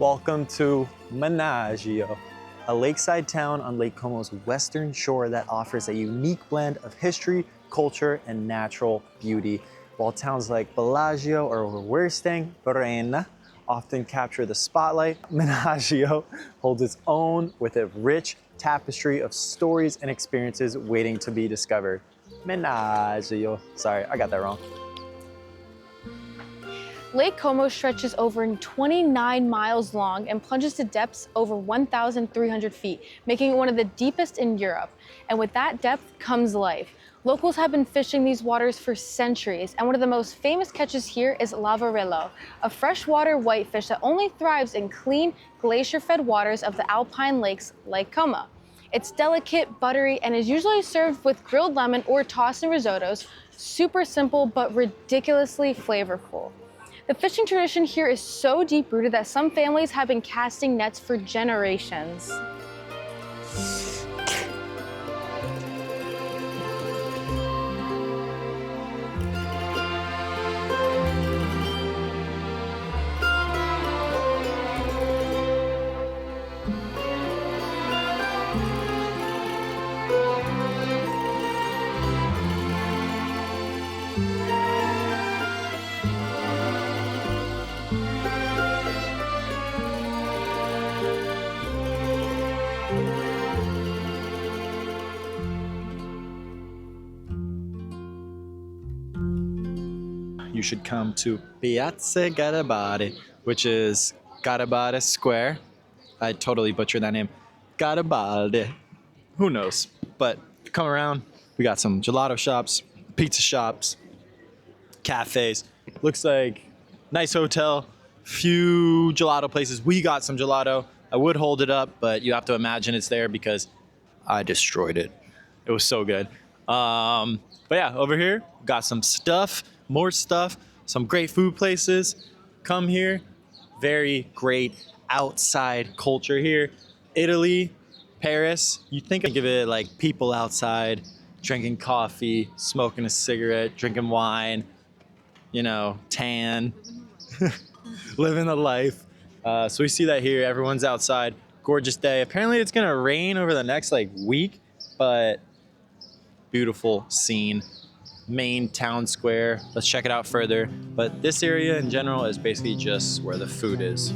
Welcome to Menaggio, a lakeside town on Lake Como's western shore that offers a unique blend of history, culture, and natural beauty. While towns like Bellagio, or where we're staying, Varenna, often capture the spotlight, Menaggio holds its own with a rich tapestry of stories and experiences waiting to be discovered. Menaggio. Sorry, I got that wrong. Lake Como stretches over 29 miles long and plunges to depths over 1,300 feet, making it one of the deepest in Europe. And with that depth comes life. Locals have been fishing these waters for centuries, and one of the most famous catches here is lavarello, a freshwater whitefish that only thrives in clean, glacier-fed waters of the alpine lakes like Como. It's delicate, buttery, and is usually served with grilled lemon or tossed in risottos. Super simple, but ridiculously flavorful. The fishing tradition here is so deep-rooted that some families have been casting nets for generations. You should come to Piazza Garibaldi, which is Garibaldi Square. I totally butchered that name. Garibaldi. Who knows? But come around. We got some gelato shops, pizza shops, cafes. Looks like nice hotel, few gelato places. We got some gelato. I would hold it up, but you have to imagine it's there because I destroyed it. It was so good. But yeah, over here, got some stuff. More stuff, some great food places. Come here. Very great outside culture here. Italy, Paris. You think of it like people outside drinking coffee, smoking a cigarette, drinking wine, you know, tan, living the life. So we see that here. Everyone's outside. Gorgeous day. Apparently it's gonna rain over the next week, but beautiful scene. Main town square. Let's check it out further. But this area in general is basically just where the food is.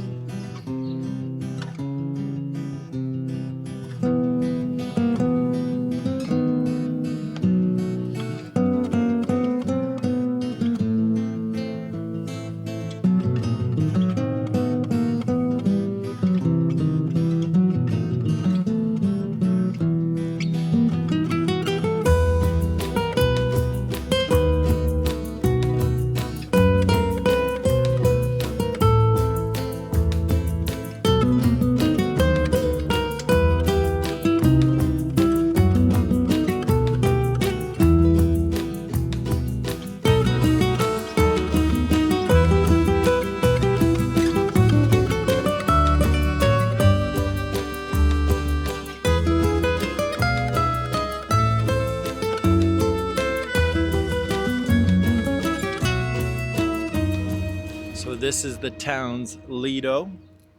This is the town's Lido,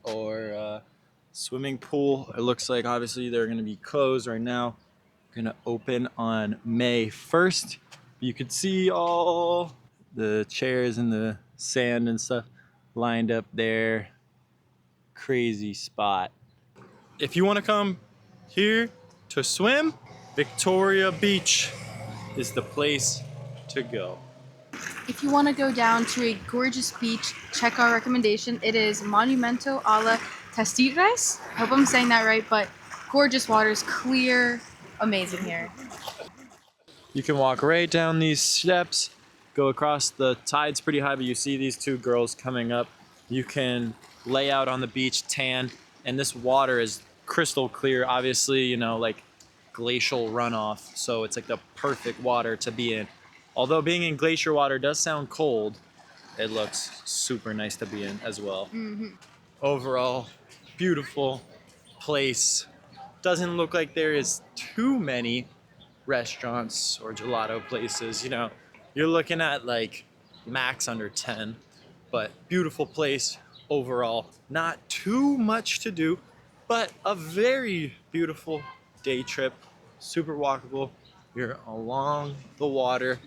or swimming pool. It looks like obviously they're going to be closed right now. Going to open on May 1st. You can see all the chairs and the sand and stuff lined up there. Crazy spot. If you want to come here to swim, Victoria Beach is the place to go. If you want to go down to a gorgeous beach, check our recommendation. It is Monumento alla Testires. I hope I'm saying that right, but gorgeous waters, clear, amazing here. You can walk right down these steps, go across. The tide's pretty high, but you see these two girls coming up. You can lay out on the beach, tan, and this water is crystal clear. Obviously, you know, like glacial runoff, so it's like the perfect water to be in. Although being in glacier water does sound cold, it looks super nice to be in as well. Overall, beautiful place. Doesn't look like there is too many restaurants or gelato places. You know, you're looking at like max under 10, but beautiful place, overall. Not too much to do, but a very beautiful day trip. Super walkable. You're along the water.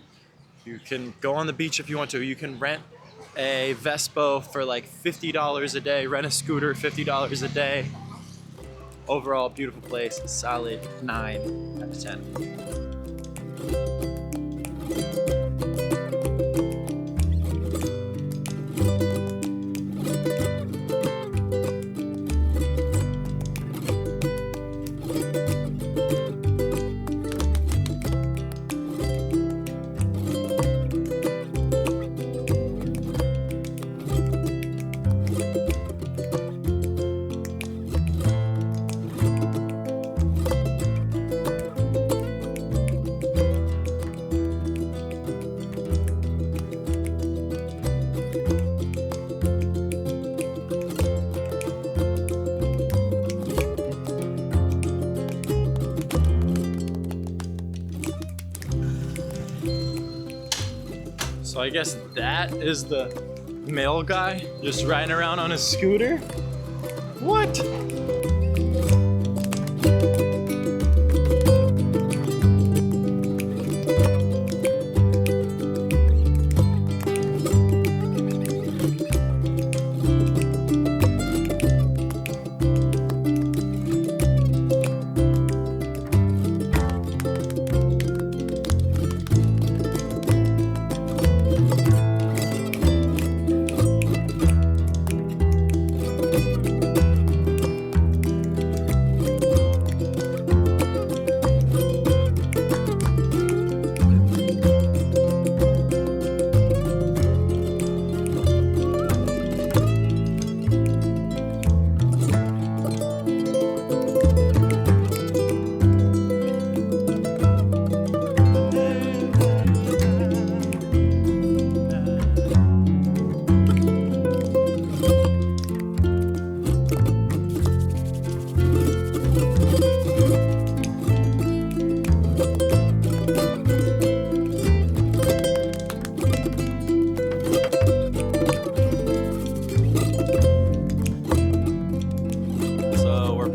You can go on the beach if you want to. You can rent a Vespa for like $50 a day, rent a scooter, $50 a day. Overall, beautiful place, solid 9 out of 10. So I guess that is the male guy just riding around on a scooter? What?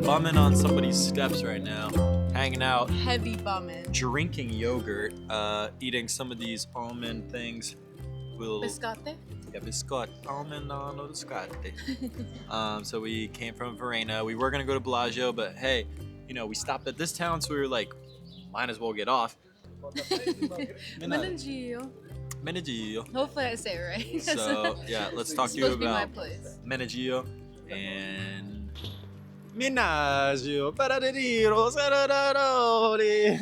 Bumming on somebody's steps right now, hanging out, Heavy bumming. drinking yogurt, eating some of these almond things. Biscotte? Yeah, biscotte, almond on biscotte. So we came from Varenna. We were gonna go to Bellagio, but hey, you know, we stopped at this town, so we were like, might as well get off. Menaggio. Menaggio. Hopefully I say it right. So yeah, let's talk to you Supposed to be my about place. Menaggio and Menaggio, Paradero, Sarararoli,